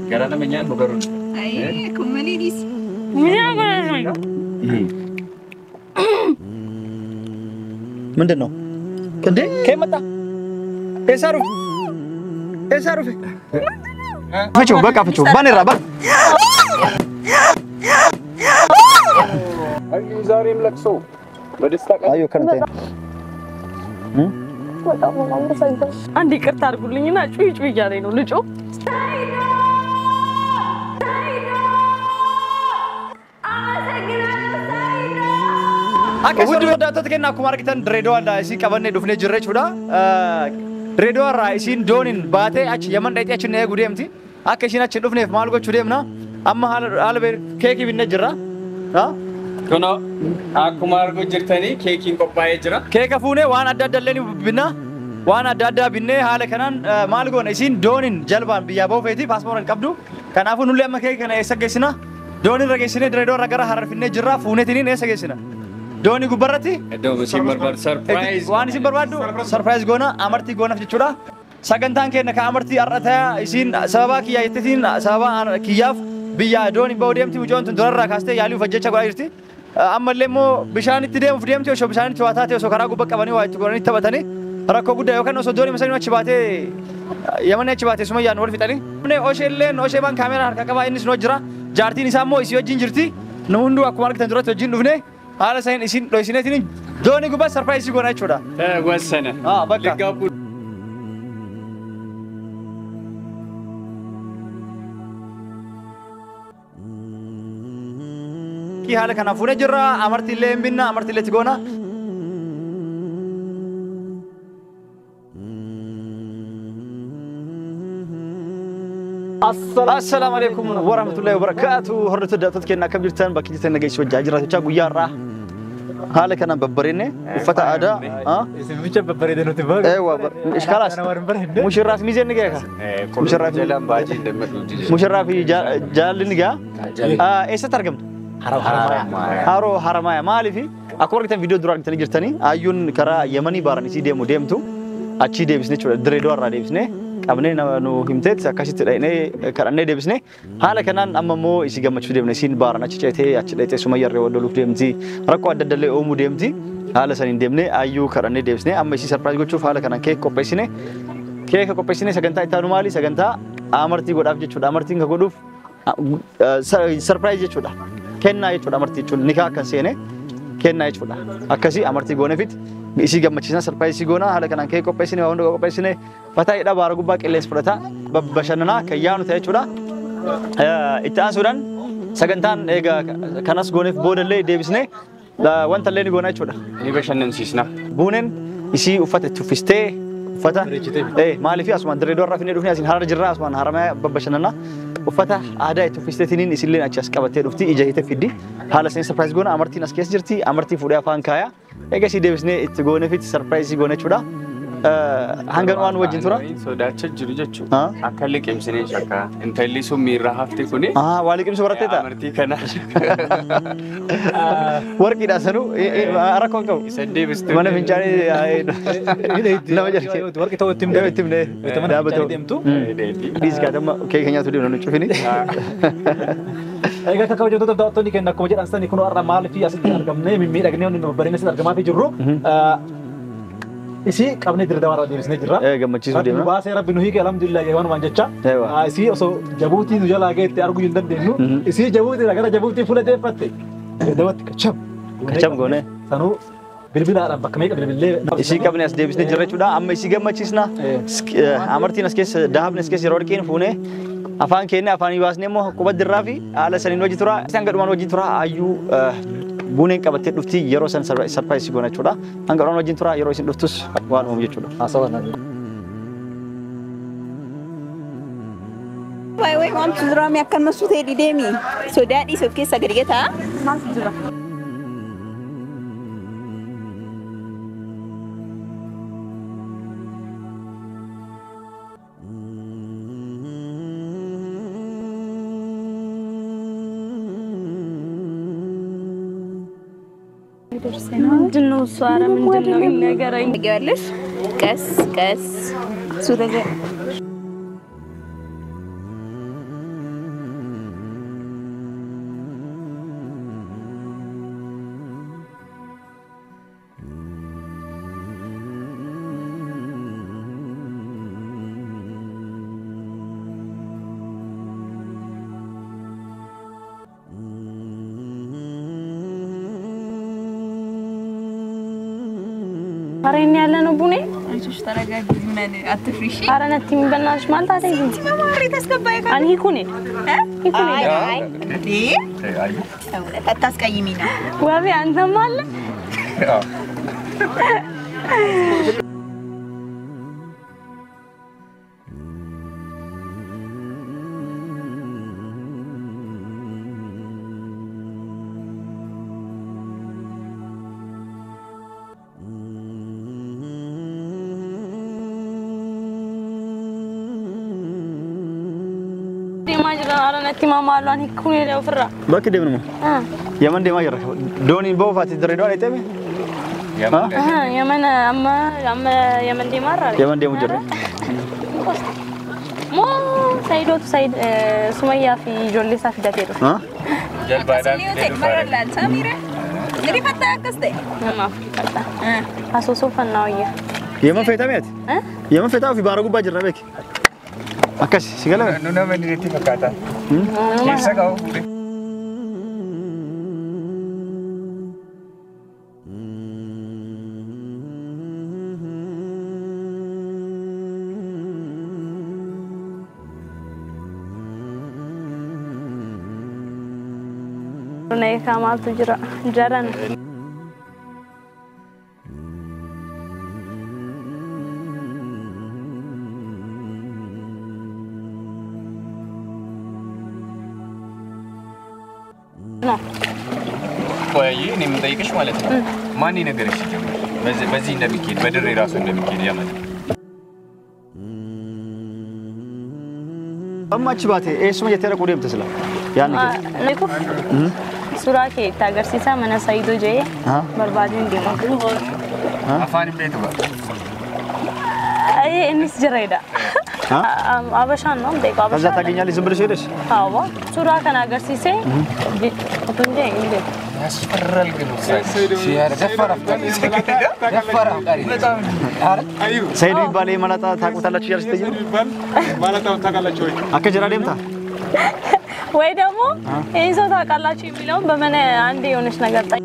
Karena namanya bukan. Ay, kembali di. Mending no. Kende? Kayak mata. Esaru. Coba kau coba nih rabak. Ayo zarim lakso. Berdistak. Ayo kan teh. Andi kertar gulingnya nak cuy jari nu lucu. Oke, sudah datang ke nak kumar kita Dredoa dah isi kabarnya dufne jurre cuda. Dredoa ra isin donin bate aci Yaman dah aci naya gudem ti. Oke, sini aci dufne malu go cudem na. Amma hal ber keki binne jurra. Ha? Kono aku margo jirtani kekin kopai jira. Keka fune wan ada leni binna. Wan ada binne hal kanan malu go isin donin jalban biya bau feti pasporan kabdu. Kan afu nulle amma keki kana esa gesina. Donin ragesine Dredoa ragara harar finne jurra fune tini esa gesina. Doni gubarati? Edo mesti berbar surprise. Wani sim berbadu surprise gona amarti gona fichura. Sagantan ke nak amarti arata isin sababa kiya itetin sababa kiyaf biya doni bawdem ti mujon tundurra kaste yali fajjecha gora irti. Ammalemo bishani tidem fidem ti osho bishani tiwata ti osho karagu bakabani wa tugorani tabatani. Rakko gudda yokan oso doni masani machibate Yaman achibate suma yan wal fitani. Ne oshellen oshe ban kamera harka kaba innis no jira. Jarti ni samo isi wajin jirti. Numundu akmar kitan durat wajin dufne. Hala saya isin ini doni gua surprise gua naik coba. Gua sana. Baca. Ki hala kana fune jira amarti lembina amarti letigona. Assalamualaikum warahmatullahi wabarakatuh. Hormat dapat kena kabirtan baki kita negeri swajah jirat cagu yara. Hala kana babbarine ufata ada Ismicha babbarine no tiba. Ewa iskalas. Musharraf mizan niga ka. Musharraf jalan baji demet. Musharraf jalan niga. Esa targam. Haro haramaya mali fi. Aku kita video durang kita jirtani ayun kara Yamani baran isi demo tu. Aci debisne coba Dredoa ra debisne. Abne nu himtet akashit ne karanne debisne hala kanan ammo isi gammachu debne sin barana cicete accidete sumayar rewodolu demti rakko addalle omu demti hala sanin demne ayu karanne debisne amma isi surprise gochu hala kanan cake kopesine saganta itanu mali saganta amarti godaf jechu amarti nga goduf surprise jechu kenna jechu amarti jechu nikah kan sene kenna jechu akasi amarti gonefit isi gammachisan surprise gona hala kanan cake kopesine Patai dah baru gubak eles perata babashanana kayanu teh cuda. Itaan sudan sagantan ega kanas gonef bodele debisne da wanta leni gona cuda. Ini bashanan sisna. Bunen isi ufata tufiste ufata mali fi asman Dredoa rafine dufni asin harar jirra asman harama babashanana ufata ada tufiste tinin isilin achas kabate dufti ijahite fiddi hala sen surprise gona amarti naskes jirti amarti fude afan kaya ega si debisne it gonefit surprise gona cuda. Hanggan wan wajin tura? Sudah cejuru jechu. Akali kemsini shaka. Entarli so mirah hafte kuni. Walikim seberapa teta? Amarti kana. Work ida sanu. Arak kau kau. Sedih bestu. Mana mencari? Nama jadi. Work kita tim deh. Tim deh. Dah betul. Tim tu. Dis kata kayaknya tu dia nak cuci ni. Ega kakak jatuh tetap tu ni kena kau jadi asal ni kuno arah mal fi asal argam ni mimi lagi ni orang beringat asal argam fi juru. Isi kabne Dredoa ra debisne jira. Gammachi so demna. Ba se rabbi nuhi ke alhamdulillah yawan wanjacha. Isi oso jabuti tu jala ge te argu yundan denu. Isi jabuti lagara jabuti fula de patte. Dawat kacham gone. Sanu bilbila ra bakme ka bilbille. Isi kabne as debisne jira chuda amma isi gammachisna amarti naskes dahabne skes rodkin fune afan kenne afan ibasne mo kubad rafi ala sanin wajitura sangadman wajitura ayu Bunen kabatet dufti yero san surprise gona chuda angga ron wajin tura yero sin duftus wan mo chuda asawan Wai mam tudra mi akan masuk di demi. So that is okay sagrigeta. Mam tudra. ምንድነው ሷራ ምንድነው ይነገረኝ ትገባለሽ ቀስ ሱደገ أريني على نبوني أنتوش ترى من أتفريشي أنا نتيم بناش مالتا تيجي ما مريت أسكبايك أنا يكوني يكوني ليه؟ أيوه تاسكا يمينا وابي أنت مال ما جرى أنا نتيم ما لون يكوني له فرا باكي دي منو يمن دي ما يرى دوني بوفاتي دريدو على تبي يمن أما يمن دي مرة يمن دي مجرد مو سيدو سيد سمية في جولي سافي داتيرو ها jalbaadhaan مرة لا ساميرة نري فتا كستي ما في كذا أسوسو فناوية يمن فيتا ميت يمن فيتا في بارغو باجر ربك أكاش سيقلا nu nama ni itti fakkaata keessa qabu Naik kamal tu jaran. No. ቆይ እኔ የምጠይቅሽ ማለት ነው ማን ነገርሽ ጀመረ በዚህ እንደሚኬድ በድሬ ራሱ እንደሚኬድ ያመን أماتش باتي إيش ما يترى كوديم تسلا يعني نيكو سورة كي تاجر سيسا منا سيدو جاي بربادين دي afaan beetu ba أي إني سجريدا أبشان نوم ديكو هذا أبشان تاجي نالي زبر شيرش هوا سورة كان أجر سيسا أبنجي إني ያስፈራል ግን ሲያር ዘፈራ ዘፈራ በጣም አዩ سيد بيبالي ملاتا تاكو تلا شيرش تيجي مالتا تاكلش وي أكجرا ديمتا ወይ ደግሞ ይሄን ሰው ታውቃላችሁ የሚለው በመነ አንዴ የሆነች ነገር ጣይ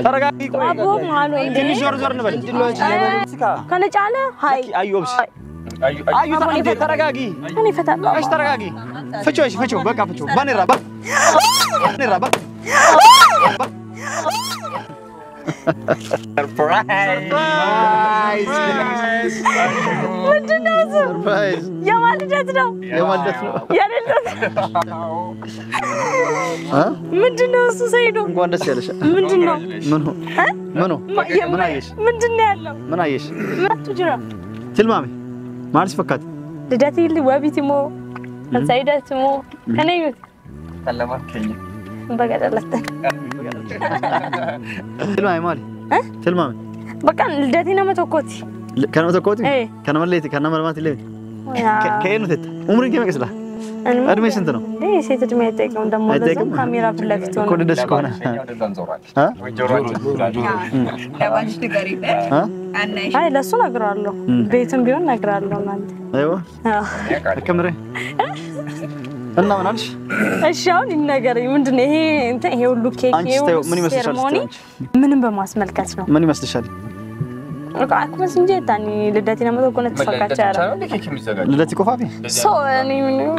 ترى قاعد አቦ ማሉ ትንሽ ዞር ዞር እንበል ከነጫለ ሃይ አዩብስ አዩ አዩ ተረጋጊ እኔ ፈታለሁ እሺ ተረጋጊ ፍቾ በቃ ፍቾ ባኔራ ባኔራ ሰርፕራይዝ ምንድነው ሰርፕራይዝ የማልደት ነው የማልደት ነው ያለለት አ ምንድነው እሱ ሰይዶ እንኳን ደስ ያለሽ ምንድነው ምን አየሽ ምንድነው ያለው ምን አየሽ መጡ ጅራ ትልማሚ ማርስ ፈካት ልደት ይል ወቢቲሞ ሰይደትሞ ከነዩት ተለማከኝ በገደለተ ትልማሚ ማሊ ትልማሚ በቃ ልደቴና መተኮቲ كان متكوتي كان مليتي كان مرمات اللي كأنه تت عمرك كم كسلا أدمي سنتنا ليه سيد أدمي تيكم دم ولا كاميرا في اللفتون كل ده سكونه ها لا باش تقريبا ها أنا هاي لا سونا قرالو بيتم بيون نقرالو مانت أيوة كاميرا أنا ما نعرفش الشاون النجاري من دنيا هي أنت هي ولوكيك هي سيرموني من بماس ملكتنا ماني مستشاري أكو بس نجيت يعني لدتنا ما تكون تفكر شارع لدتي كوفافي سو يعني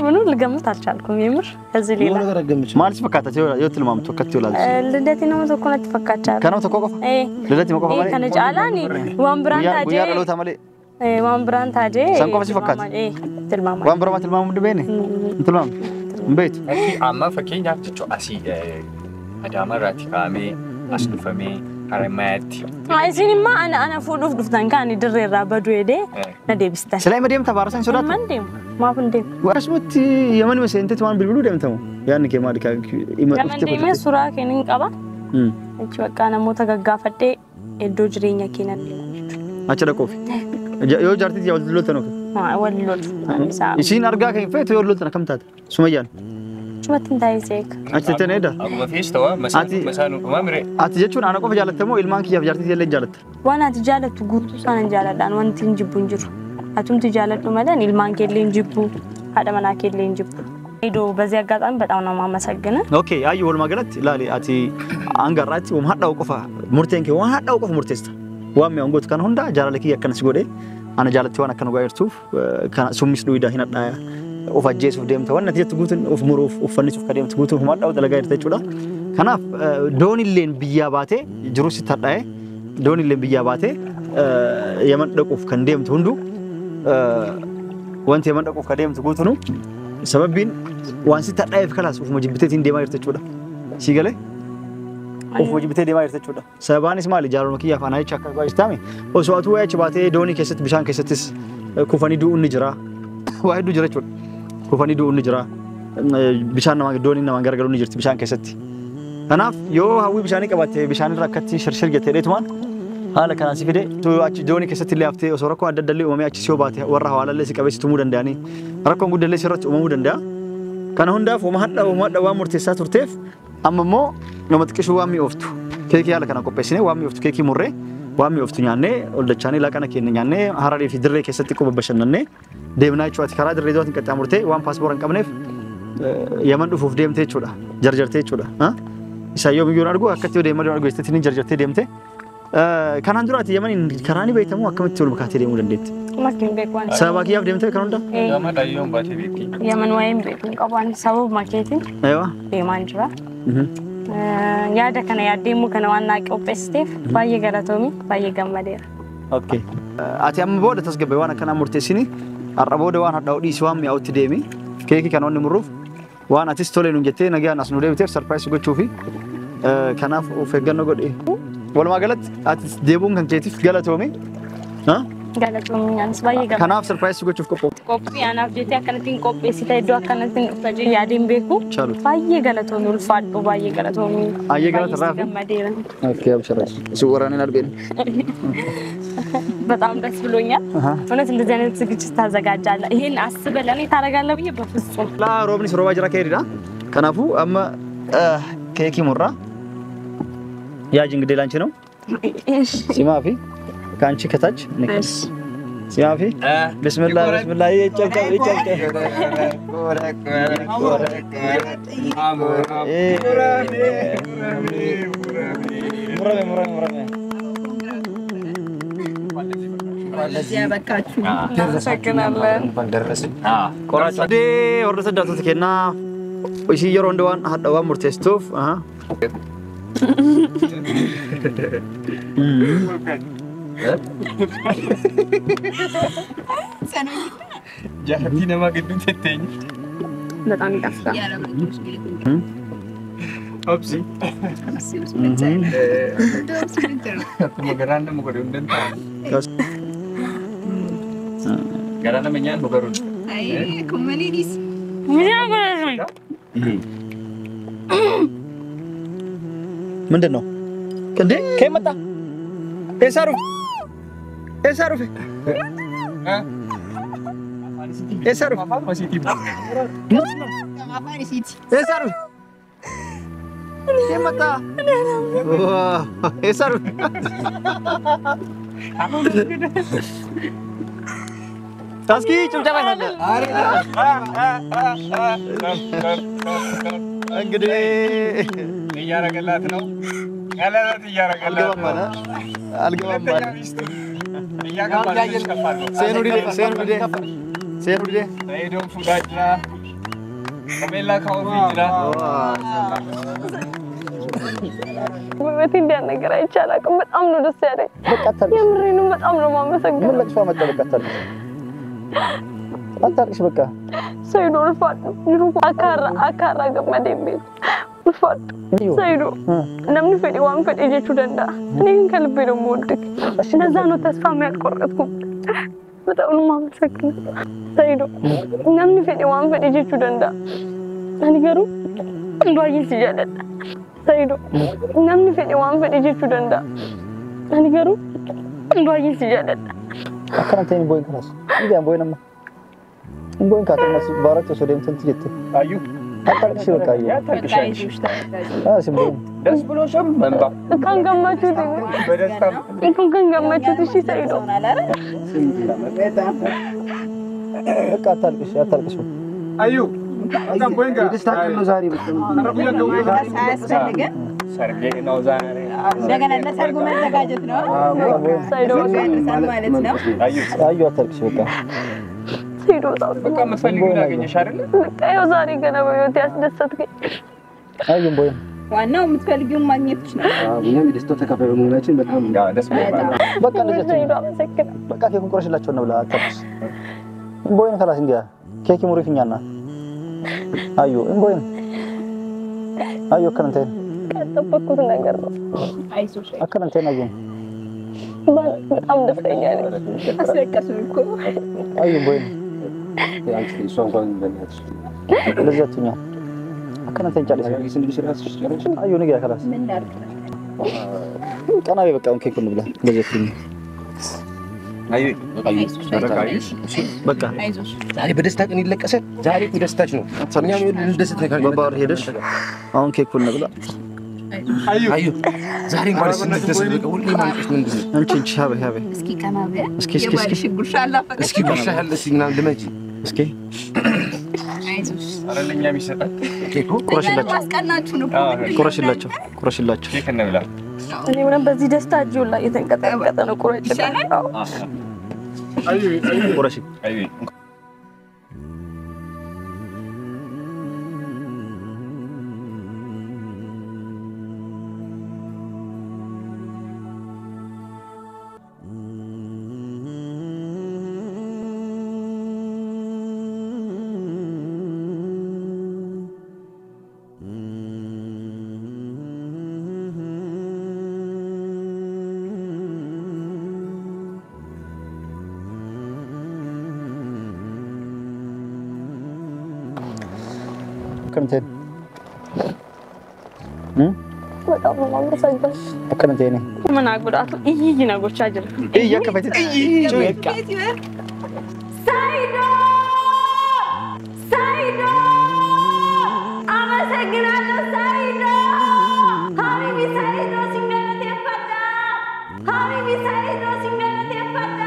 منو اللي قمت أرجعلكم يمر هذي ليلة ما أعرف فكرت يوتل ما متوقعت ولا لدتنا ما تكون تفكر شارع كانوا تكوفا إيه لدتي ما كوفا إيه كان جعلاني وامبران تاجي ويا لو تعملي إيه وامبران تاجي سانكوفا فكرت إيه تلمام وامبران تلمام مدبيني تلمام بيت أما فكين جاك تجو أسي أدام راتي كامي أسلفمي هرمات عايزين ما أنا فوق دفتان كان يدرر رابدو يدي ندي بستان سلاي مديم تبارسين سودات ما نديم ما بنديم واسمت يمن مسين أنت توان بالبلو ديم تمو يعني كي ما ديك يمن ديم سورة كينين كابا أشوف كأنا موتا كعافة الدوجرينيا كينان أشرا كوفي يو جارتي يا ولد لوتنا ما ولد لوت يشين أرجع كيف فيت يو لوتنا كم تاد سميان شو تنتهي زيك أشتري نيدا أبو ما فيش توا مثلا ما مري أتجتشون أنا كوفي جالت تمو إلمان كي جارتي يلا جالت وانا تجالت تقول أنا جالت أنا وانت نجيب نجرو أتوم تجالت نمدان إلمان كيلين جيبو هذا منا كيلين جيبو ሄዶ በዚህ አጋጣሚ በጣም ነው ማመሰግነ ኦኬ አዩ ወልማ ገለት ላሊ አቲ አንጋራቲ ወማዳው ቆፋ ሙርቴንኪ ወማዳው ቆፋ ሙርቴስታ ዋም ያንጎት ካን ሁንዳ ጃራለኪ ያከነስ ጎዴ አና ጃለቲ ዋና ከነ ጋይርቱ ካና ሱሚስ ዱይዳ ሂናዳ ኦፍ አጄስ ኦፍ ዴም ተወነት የትጉትን ኦፍ ሙሩፍ ኦፍ ፈኒስ ኦፍ ከደም ትጉቱ ወማዳው ደለጋይር ተቹዳ ከናፍ ዶኒሌን ብያባቴ ጅሩስ ተጣይ ዶኒሌን ብያባቴ የመንደቁፍ ከንደም ትሁንዱ ወንት የመንደቁፍ ከደም ትጉቱ ነው سببين وانسي تدايف خلاص وف مجبتي ديما يرتچودا سيغله وف مجبتي ديما يرتچودا سبان اسمع لي جارو مكيا فاناي چاكا باستامي وسواتو واچ باتي دوني كست بشان كستس كوفاني دو نجرا واحد دو جرچو كوفاني دو نجرا بشان ما دوني ما غرغرو نجرت بشان كست انا يو هاوي بشاني قباتي بشان ركتي شرشر جتيتمان hala kana sifide to achi doni kesati lafte osorako addalle umami achi sio bate warra hawala le sikabe tumu dandani rakko gudalle sirrat umamu danda kana honda fo mahadda wa murtesa turtef ammo no matkishu wami oftu keki hala kana kopesine wami oftu keki murre wami oftu nyanne oldachani la kana ken nyanne harare fi dirre kesati ko babashanne demna chwati kara dirre dot nkata murte wan passport nqabnef yaman dufuf demte chuda jarjarte chuda ha isayo mi yorargo akati de mari argo estetini jarjarte demte كان عندنا يمن كراني بيتمو أكمل تقول مكاتري مولدت. ما كان بيكون. سبب كيف ديمته كروندا؟ يوم هذا يوم باتي بيتي. يمن وين بيكون كابان سبب ماكيتين. أيوة. بيمان جوا. يا ده كنا يديمو كنا وانا كوبستيف باي غراتومي باي غمادير. أوكي. أتي أم بود تسجب وانا كنا مرتسيني. الربود وانا داودي سوام يا أوتديمي. كيكي كانوا نمروف. وانا تستولي نجتة نجى ناس نودي بتير سرپرايز يقول شوفي. كنا وفجأة نقول إيه. ولا ما قالت أتديبون كان كيتف قالت تومي ها قالتهم يعني سبايا قال كان أفسر برايس يقول شوف كوبي أنا فجأة كانت كوبي سيتا يدوا كانت فجأة يادين بيكو باية قالتهم الفاد وباية قالتهم أيه قالت رافي أوكي أبشر سوراني نربين በጣም ደስ ብሎኛል እውነት እንደዚህ አይነት ዝግጅት ታዘጋጃለህ ይሄን አስበህ ለኔ ታረጋለህ ብዬ በፍጹም ላ ሮብኒስ ሮባ ጅራ ከሄድዳ ከናፉ አማ ኬኪ ሙራ ያጅ እንግዲህ ላንቺ ነው እሺ ሲማፊ ካንቺ ከታች ነክስ ሲማፊ ቢስሚላህ ቢስሚላህ ይጨብጨብ ሙራሜ ለዚህ ያበቃችሁ ተሰከናለን ደረሰ ቆራጭ ደ ወርደ ሰዳቱ ተከና እሺ የሮ እንደዋን ሀዳዋ ሙርቴስቶፍ جاهتي نما قدو تتين በጣም ይጣፍጣል أبسي مقران مقرون دنتا قرانا منيان مقرون أي كمالينيس ምንድን ነው እንዴ ከመጣ ኤሳሩ مسيتي ኤሳሩ ከመጣ ኤሳሩ ታስኪ ጭብጨባ ይላል እንግዲህ እያረገላት ነው ቀለበት እያረገላት ነው አልገባም እያገባች ከፋል ሴኑዲ ሄዶም ፉዳጅራ ከሜላ ካውፊ ጅራ ውበት እንዲያነገር አይቻላልም በጣም ነው ደስ ያለኝ የምሬን ነው በጣም ነው ማመሰግነው ምን ለቅሶ መጣበቀታል አታርቅሽ በቃ ሰይዶ ልፋት አካራ ገመዴ ቤት ልፋት ሰይዶ ለምን ፈዲ ዋን ፈዲ ጀቹ ደንዳ እኔን ከልቤ ነው የምወድክ እንደዛ ነው ተስፋ የሚያቆርጥኩ በጣም ነው ማመሰግነው ሰይዶ ለምን ፈዲ ዋን ፈዲ ጀቹ ደንዳ አንገሩ እንዷይ ሲጀለዳ ሰይዶ ለምን ፈዲ ዋን ፈዲ ጀቹ ደንዳ አንገሩ እንዷይ ሲጀለዳ አካንተኝ ቦይ ክላስ እንዴም ቦይነማ ቦይን ካተነስ ባራጭ ሶደም ተንትየት አዩ አታርቅሽ በቃ ያታቅሻሽ ሲምቦይ ደስ ብሎሽም መንባ ካንገማቹት በደስታ ካንገማቹት እሺ ሰይዶ በቃ አታርቅሽ የደስታ ቀን ነው ዛሬ አያስፈልግም ሰርጌ ነው ዛሬ እንደገና ለሰርጉ መዘጋጀት ነው ማለት ነው አዩ አታልቅሽ በቃ ሰይዶ በቃ መፈልጊውን አገኘሽ አይደል ያው ዛሬ ገና በህይወት ያስደሰትከኝ አዩም ቦይ ዋናው የምትፈልጊውን ማግኘትሽ ነው እኛም የደስታው ተካፋይ በመሆናችን በጣም ደስ ይላል በቃ እንደዚህ በቃ ኬኩን ቆርሽላቸው ነው ብላ አታልቅሽ ቦይን خلاص እንዲያ ኬክ ሙሪፍኛና አዩ ቦይን አዩ ከነንተ ያጠበቅኩት ነገር ነው አይዞሽ አከነንተ ነው በጣም ደስተኛ ነኝ አስለቀሱኝ እኮ አዩ ቦይን ያንቺ እሷ እንኳን እንደናትሽ ለዛቱኛ አከነንተ እንጫለሽ ስንድሽ ራስሽ ጨረሽ አዩ ንገያ خلاص ምን ላድርግ ቀናቤ በቃ ኬኩን ብላ ለዛቱኛ አዩ በቃ አይዞሽ ዛሬ በደስታ ቀን ይለቀሳል ዛሬ ደስታች ነው እኛም ልንደሰት ነገር ባባር ሄደሽ አሁን ኬኩን ብላ አዩ ዛሬ እንኳን ስንደሰት በቃ ሁሌ ማንቀስ ምንድን ነው አንቺ ሻበ ሻበ እስኪ ከናበያ እስኪ ጉርሻ አላፈቀ እስኪ ጉርሻ ያለ እስኪ ምናምን ልመጂ እስኪ አይዞሽ አረለኛ የሚሰጣት ኬኩ ቁረሽላቸው ማስቀናችሁ ነው ቁረሽላቸው ኬክ እንብላ እኔ ምንም በዚህ ደስታ እጁ ላይ የተንቀጠቀጠ ነው ቁረጭ ነው ቁረሽ አዩ كنتين በጣም ነው ማመሰግነው كنتين ምን አግብዳቱ ይይ ነገሮች አጀለ يا كفتت ሳይዶ አመሰግናለሁ ሳይዶ ሀቢቢ ሳይዶ ሲመረት ይፈታ ሀቢቢ ሳይዶ ሲመረት ይፈታ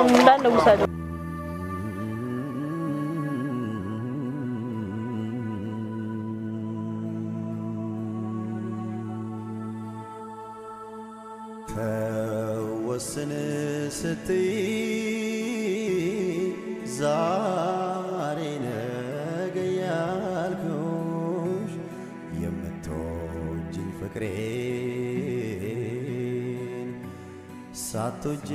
እንዳለ ውሰዱ ፈወስን ስትይ ዛሬ ነገ ያልኩሽ የምትወጂኝ ፍቅሬን ሳትወጂ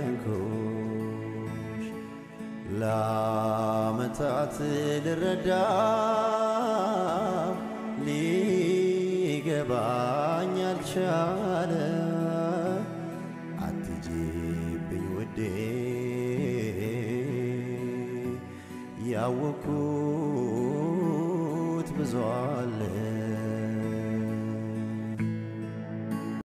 አስጨከንኩሽ ለዓመታት ልረዳ ሊገባኝ አልቻለ አትጂብኝ ውዴ ያወኩት ብዙ አለ